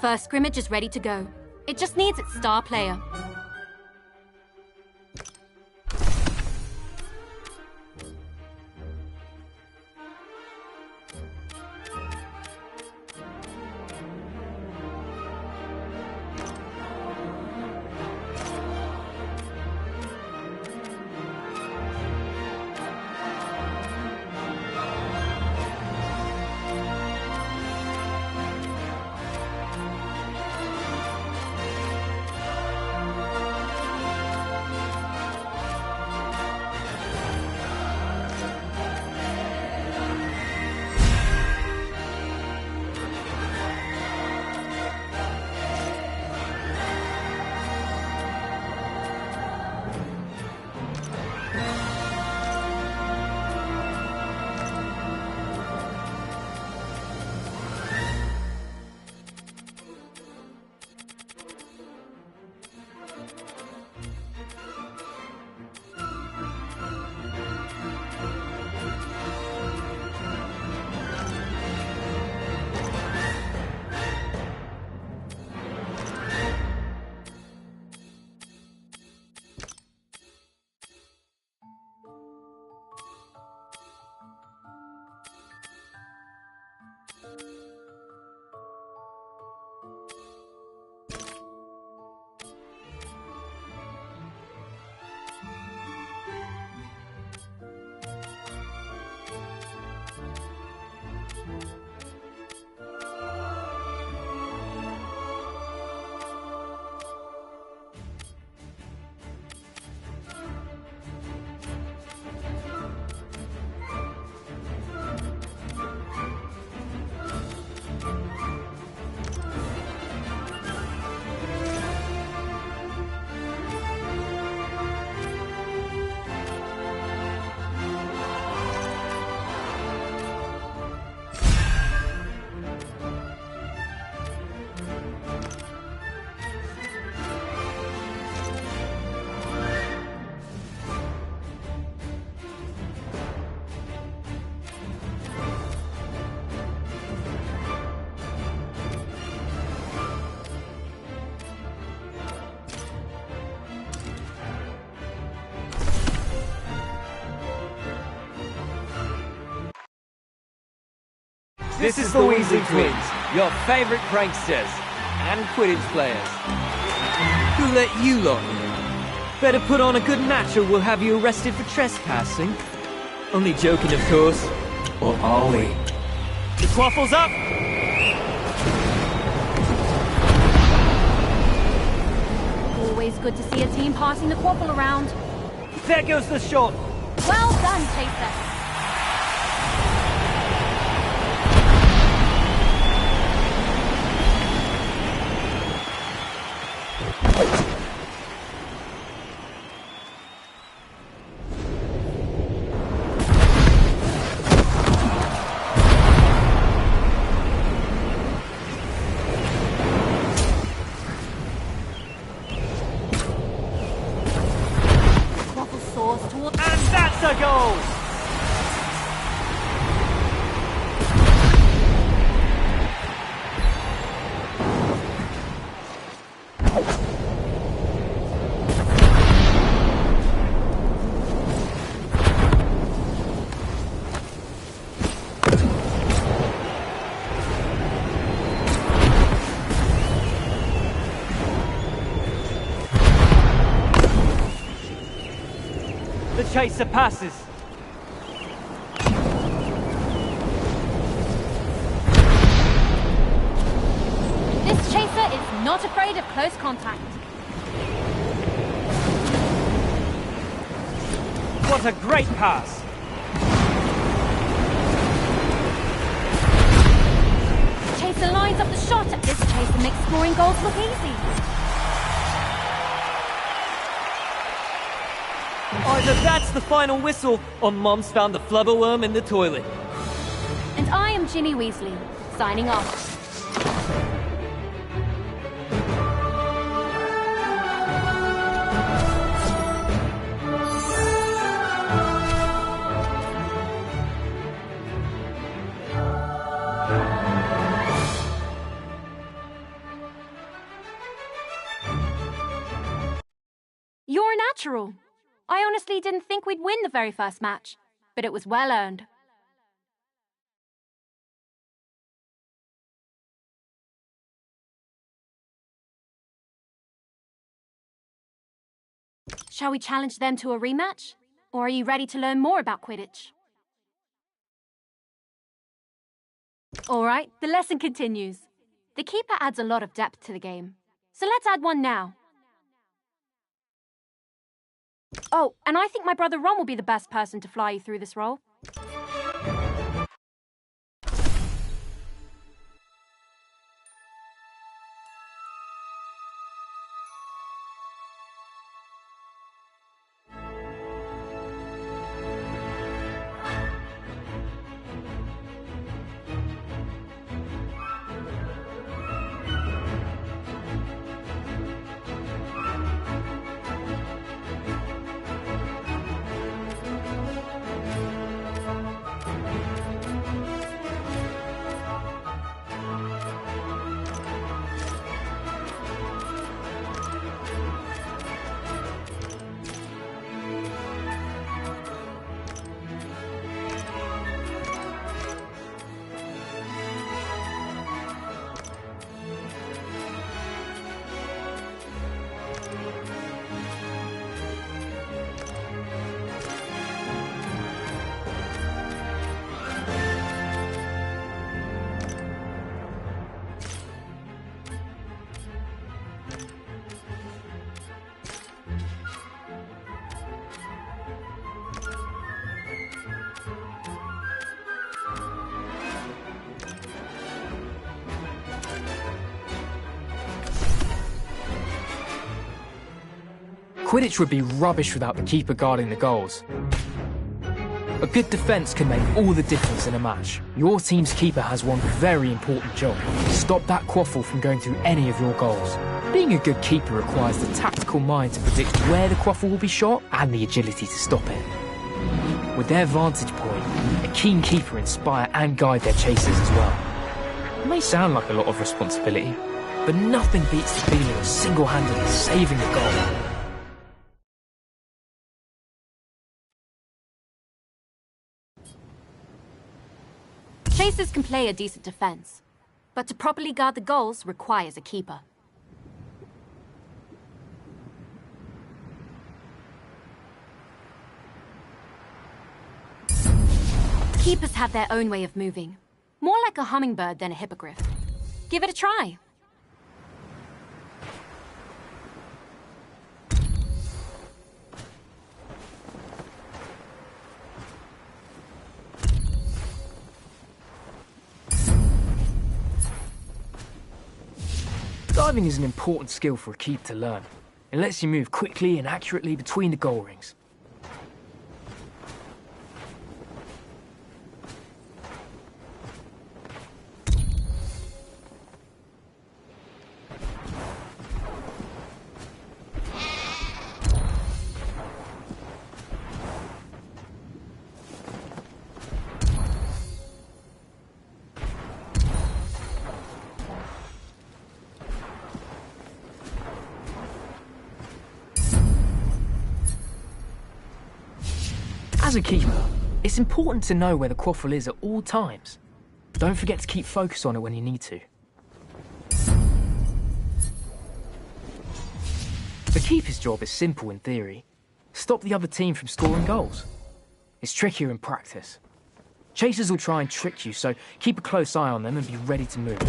first scrimmage is ready to go. It just needs its star player. This is the Weasley Twins, your favourite pranksters and Quidditch players. Who let you lot in? Better put on a good match or we'll have you arrested for trespassing. Only joking, of course. Or are we? The quaffle's up! Always good to see a team passing the quaffle around. There goes the shot! Well done, Chaser. And that's a goal! The chaser passes. This chaser is not afraid of close contact. What a great pass! Chaser lines up the shot. This chaser makes scoring goals look easy. Either that's the final whistle, or Mom's found the flubberworm in the toilet. And I am Ginny Weasley, signing off. natural. I honestly didn't think we'd win the very first match, but it was well earned. Shall we challenge them to a rematch? Or are you ready to learn more about Quidditch? Alright, the lesson continues. The keeper adds a lot of depth to the game, so let's add one now. Oh, and I think my brother Ron will be the best person to fly you through this role. Quidditch would be rubbish without the keeper guarding the goals. A good defence can make all the difference in a match. Your team's keeper has one very important job: stop that quaffle from going through any of your goals. Being a good keeper requires the tactical mind to predict where the quaffle will be shot and the agility to stop it. With their vantage point, a keen keeper inspire and guide their chasers as well. It may sound like a lot of responsibility, but nothing beats the feeling of single-handedly saving a goal. Chasers can play a decent defense, but to properly guard the goals requires a keeper. Keepers have their own way of moving, more like a hummingbird than a hippogriff. Give it a try. Diving is an important skill for a keeper to learn. It lets you move quickly and accurately between the goal rings. As a keeper, it's important to know where the quaffle is at all times. Don't forget to keep focus on it when you need to. The keeper's job is simple in theory. Stop the other team from scoring goals. It's trickier in practice. Chasers will try and trick you, so keep a close eye on them and be ready to move.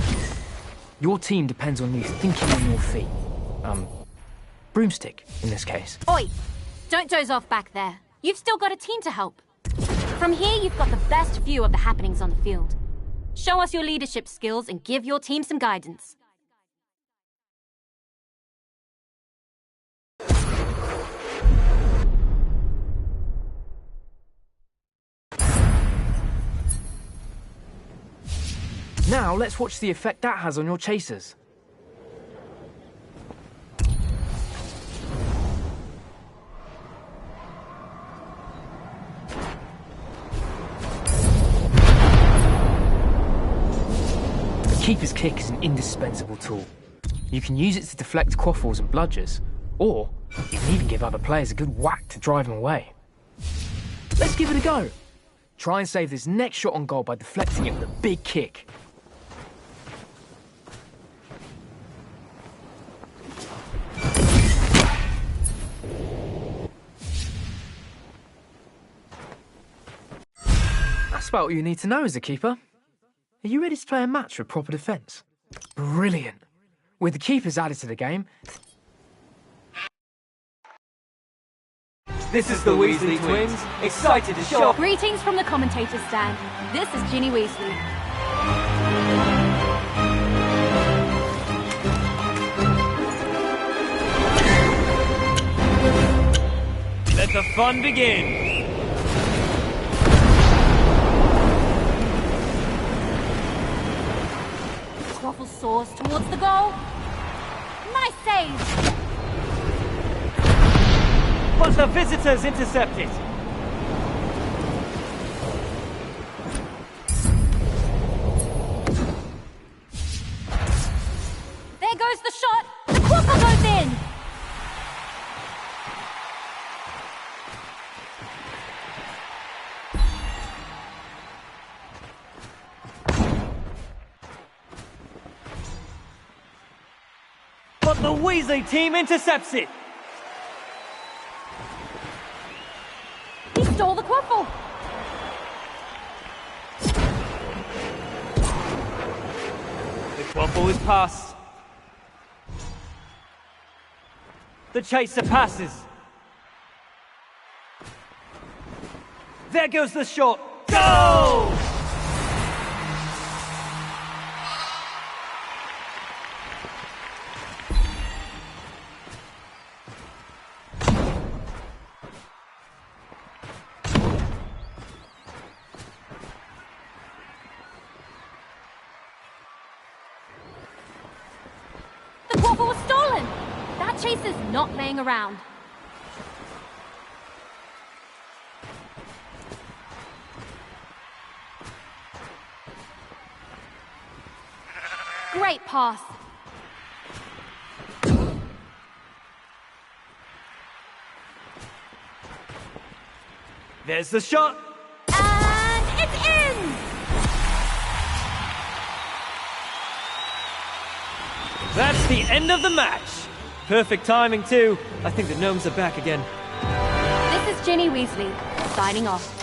Your team depends on you thinking on your feet. Broomstick, in this case. Oi! Don't doze off back there. You've still got a team to help. From here, you've got the best view of the happenings on the field. Show us your leadership skills and give your team some guidance. Now, let's watch the effect that has on your chasers. The keeper's kick is an indispensable tool. You can use it to deflect quaffles and bludgers, Or you can even give other players a good whack to drive them away. Let's give it a go. Try and save this next shot on goal by deflecting it with a big kick. That's about all you need to know as a keeper. Are you ready to play a match with proper defence? Brilliant. With the keepers added to the game... This is the Weasley twins, excited to show off. Greetings from the commentator's stand. This is Ginny Weasley. Let the fun begin. Quaffle soars towards the goal. Nice save. But the visitors intercept it. There goes the shot. The quaffle goes in. But the Weasley team intercepts it. He stole the quaffle. The quaffle is passed. The chaser passes. There goes the shot. Goal! The quaffle was stolen. That chaser's not playing around. Great pass. There's the shot. And it's in! That's the end of the match. Perfect timing too. I think the gnomes are back again. This is Ginny Weasley, signing off.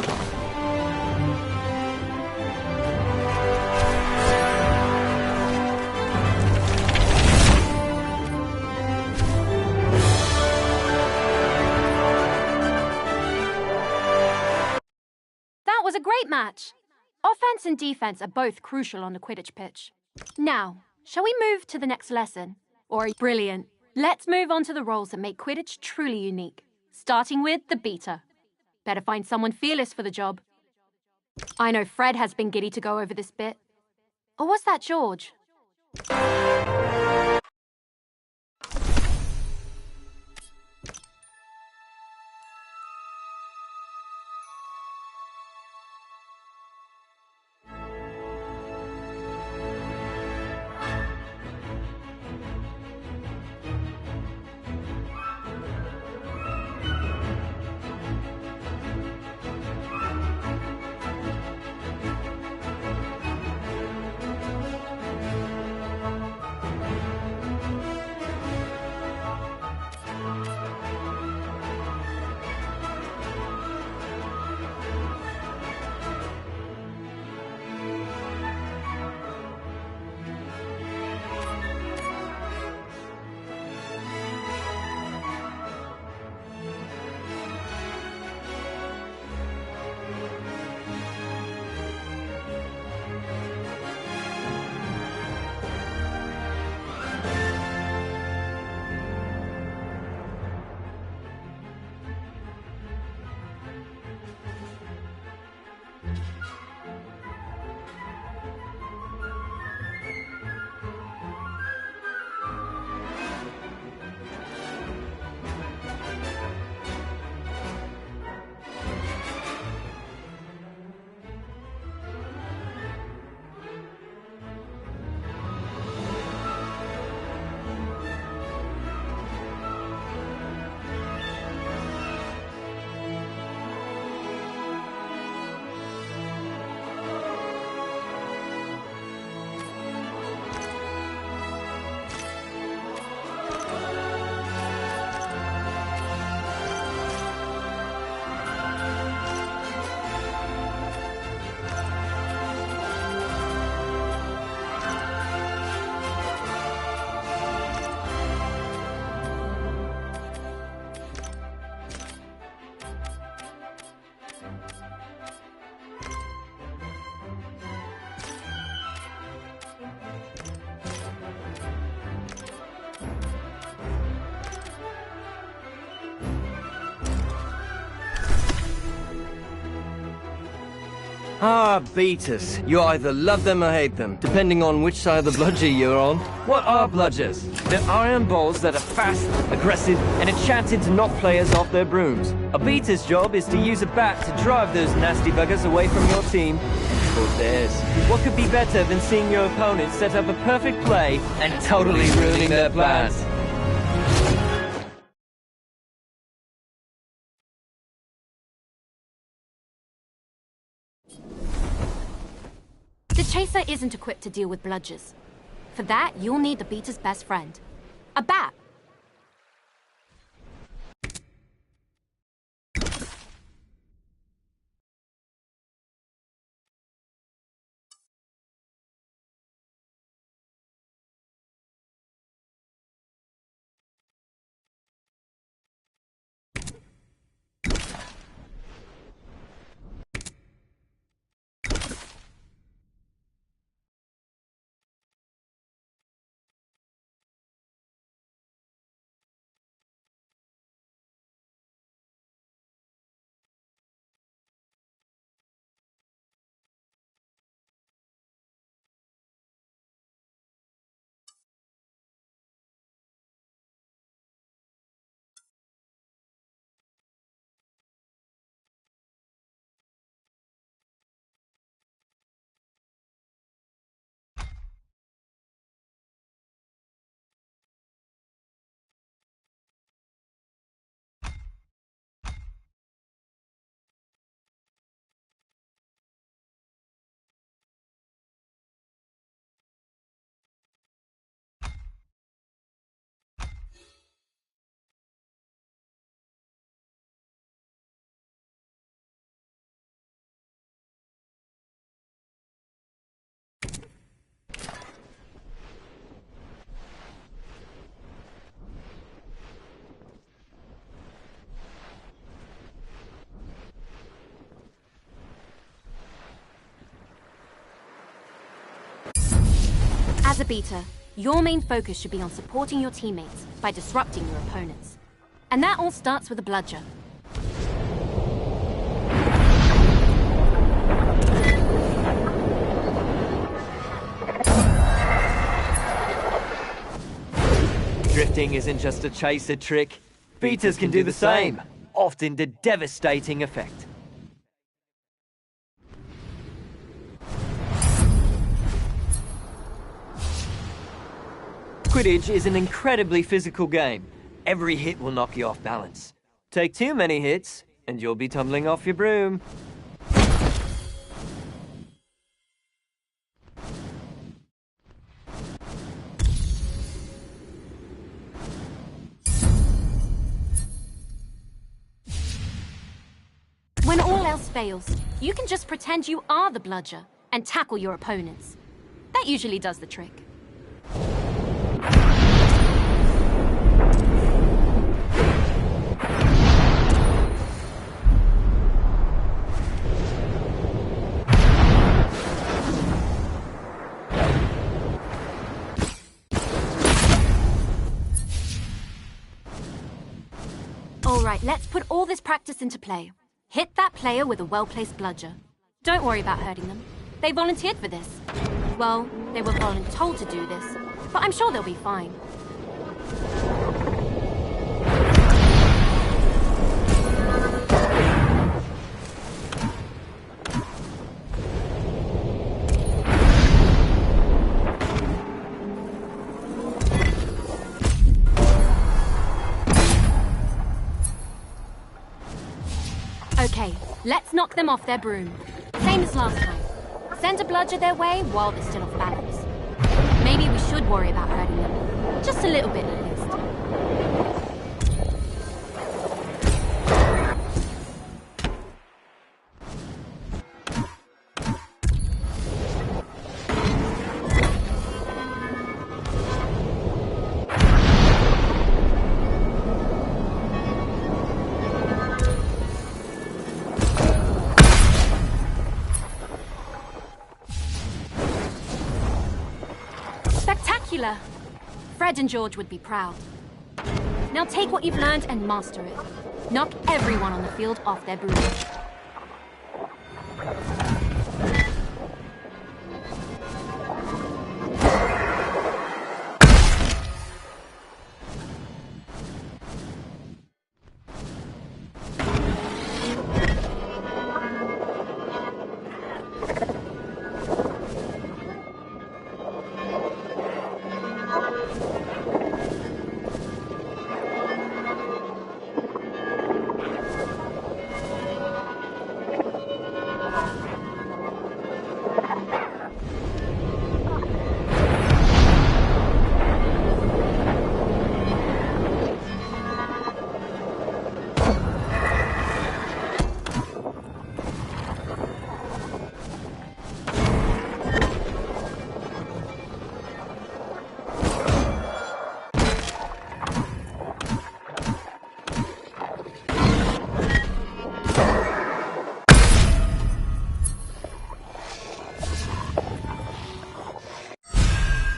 That was a great match. Offense and defense are both crucial on the Quidditch pitch. Now, shall we move to the next lesson? Or brilliant. Let's move on to the roles that make Quidditch truly unique. Starting with the beater. Better find someone fearless for the job. I know Fred has been giddy to go over this bit. Or was that George? Ah, beaters. You either love them or hate them, depending on which side of the bludger you're on. What are bludgers? They're iron balls that are fast, aggressive, and enchanted to knock players off their brooms. A beater's job is to use a bat to drive those nasty buggers away from your team and towards theirs. What could be better than seeing your opponent set up a perfect play and totally ruining their plans? The chaser isn't equipped to deal with bludgers. For that, you'll need the beater's best friend, a bat. As a beater, your main focus should be on supporting your teammates by disrupting your opponents. And that all starts with a bludger. Drifting isn't just a chaser trick. Beaters can do the same, often to devastating effect. Quidditch is an incredibly physical game. Every hit will knock you off balance. Take too many hits, and you'll be tumbling off your broom. When all else fails, you can just pretend you are the bludger and tackle your opponents. That usually does the trick. Alright, let's put all this practice into play. Hit that player with a well-placed bludger. Don't worry about hurting them. They volunteered for this. Well, they were told to do this, but I'm sure they'll be fine. Okay, let's knock them off their broom. Same as last time. Send a bludger their way while they're still off balance. Maybe we should worry about hurting them. Just a little bit at least. Spectacular! Fred and George would be proud. Now take what you've learned and master it. Knock everyone on the field off their broom.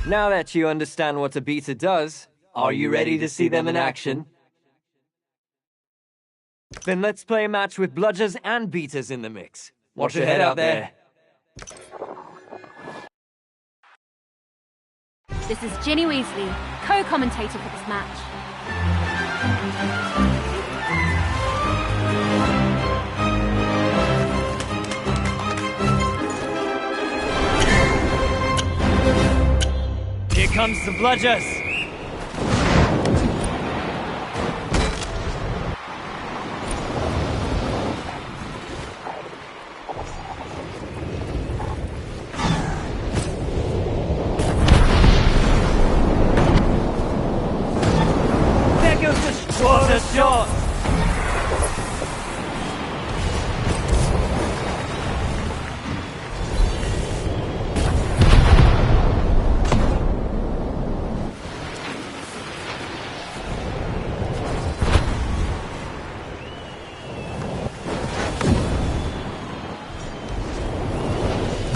Now that you understand what a beater does, are you ready to see them in action? Then let's play a match with bludgers and beaters in the mix. Watch your head out there. This is Ginny Weasley, co-commentator for this match. Here comes the bludgers! There goes the what a shot!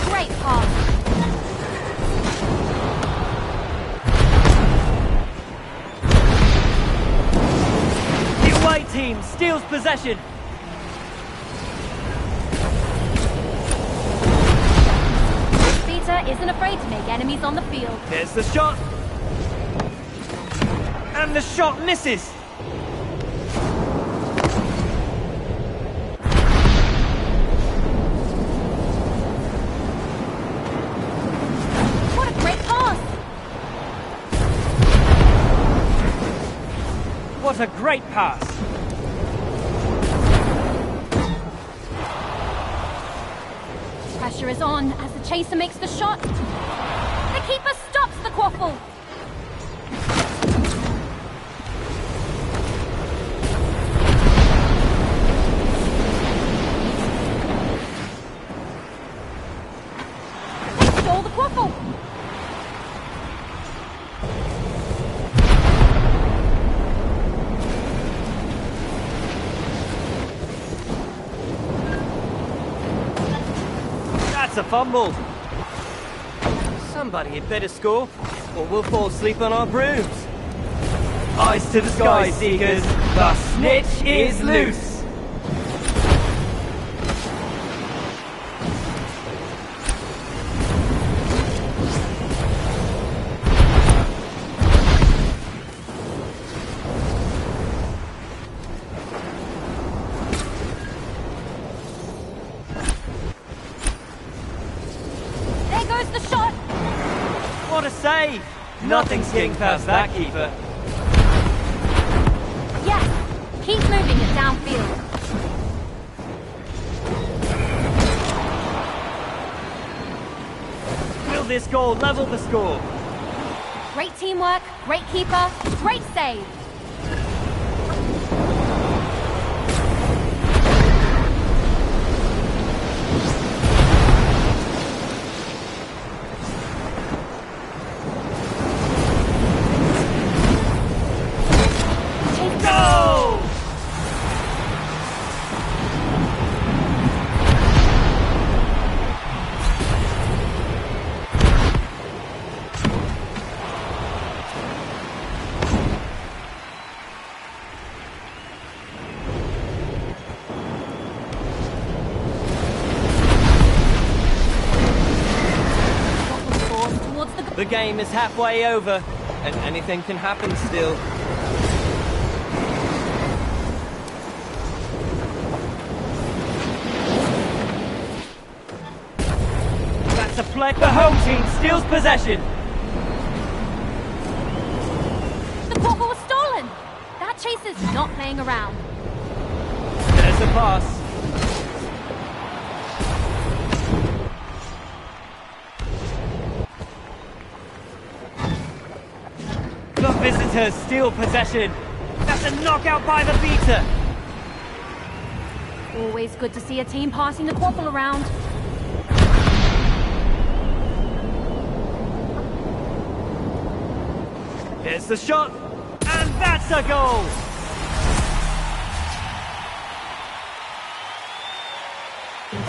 Great pass. The away team steals possession. This beater isn't afraid to make enemies on the field. There's the shot. And the shot misses. What a great pass! What a great pass. Pressure is on as the chaser makes the shot. The keeper stops the quaffle. They stole the quaffle. That's a fumble. Somebody had better score, or we'll fall asleep on our brooms. Eyes to the sky, Seekers. The snitch is loose. There goes the shot. What a save! Nothing's getting past that keeper. Yes, keep moving it downfield. Will this goal level the score? Great teamwork, great keeper, great save. Go! Quaffle falls towards the The game is halfway over, and anything can happen still. That's a play. The home team steals possession. The quaffle was stolen. That chaser's not playing around. There's the pass. The visitors steal possession. That's a knockout by the beater. Always good to see a team passing the quaffle around. Here's the shot, and that's a goal!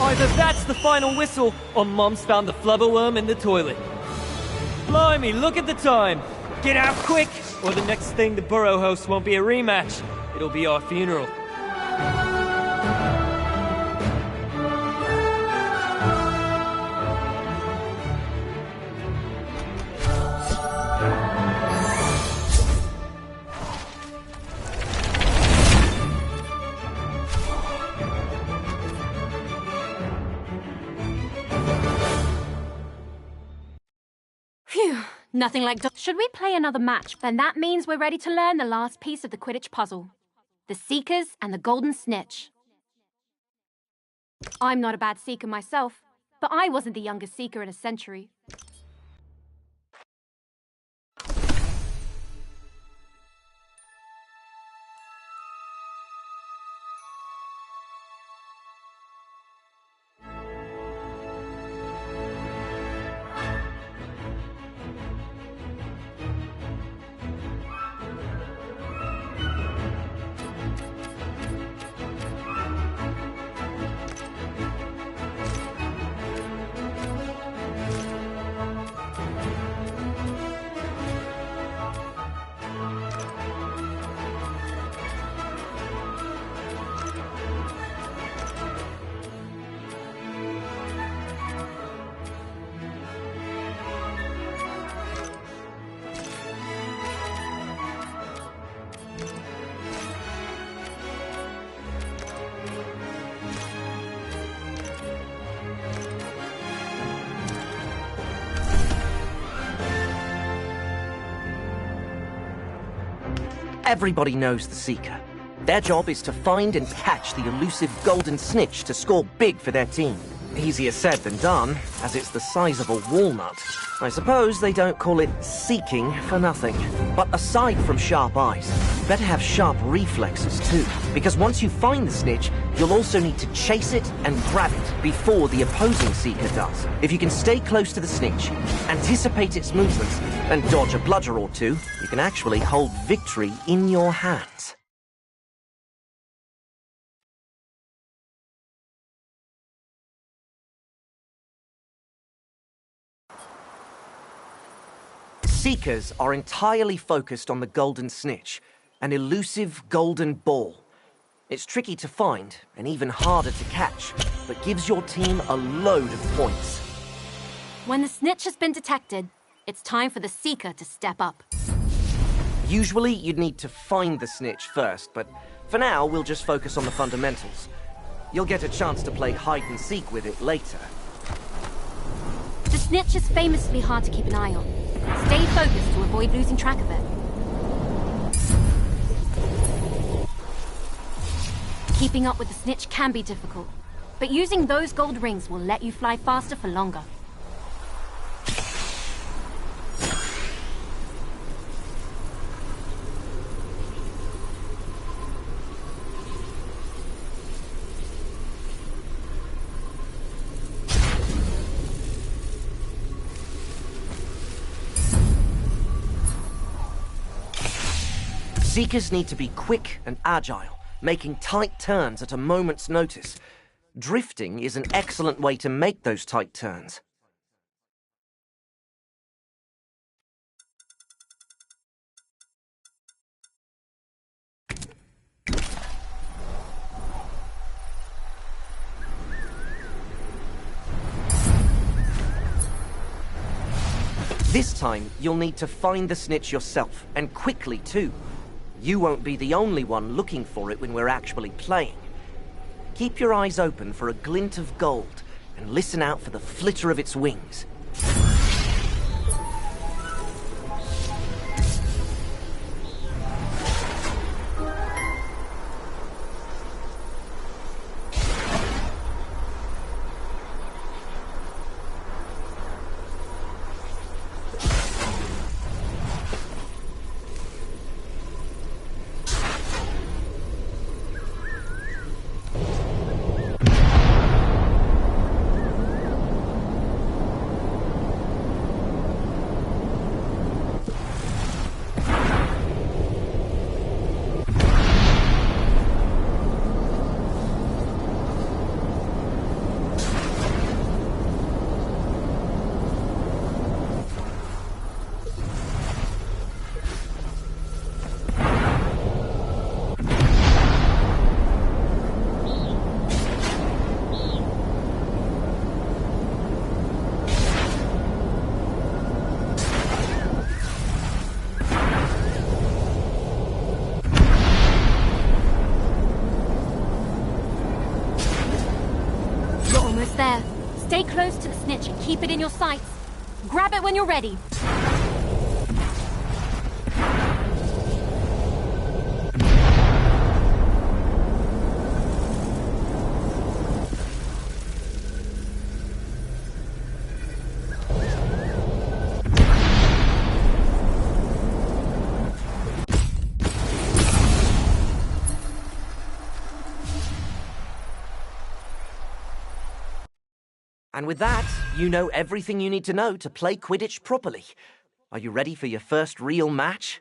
Either that's the final whistle, or Mom's found the flubberworm in the toilet. Blimey, look at the time! Get out quick, or the next thing the Burrow host won't be a rematch. It'll be our funeral. Phew, nothing like... Should we play another match? Then that means we're ready to learn the last piece of the Quidditch puzzle. The Seekers and the Golden Snitch. I'm not a bad Seeker myself, but I wasn't the youngest Seeker in a century. Everybody knows the Seeker. Their job is to find and catch the elusive Golden Snitch to score big for their team. Easier said than done, as it's the size of a walnut. I suppose they don't call it seeking for nothing. But aside from sharp eyes, you better have sharp reflexes too. Because once you find the snitch, you'll also need to chase it and grab it before the opposing Seeker does. If you can stay close to the snitch, anticipate its movements, and dodge a bludger or two, you can actually hold victory in your hands. Seekers are entirely focused on the Golden Snitch, an elusive golden ball. It's tricky to find and even harder to catch, but gives your team a load of points. When the snitch has been detected, it's time for the Seeker to step up. Usually you'd need to find the snitch first, but for now we'll just focus on the fundamentals. You'll get a chance to play hide and seek with it later. The snitch is famously hard to keep an eye on. Stay focused to avoid losing track of it. Keeping up with the snitch can be difficult, but using those gold rings will let you fly faster for longer. Seekers need to be quick and agile, making tight turns at a moment's notice. Drifting is an excellent way to make those tight turns. This time, you'll need to find the snitch yourself, and quickly too. You won't be the only one looking for it when we're actually playing. Keep your eyes open for a glint of gold, and listen out for the flitter of its wings. snitch and keep it in your sights. Grab it when you're ready. And with that, you know everything you need to know to play Quidditch properly. Are you ready for your first real match?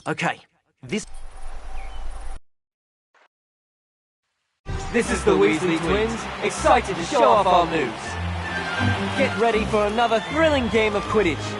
Okay, This is the Weasley twins, excited to show off our moves. Get ready for another thrilling game of Quidditch.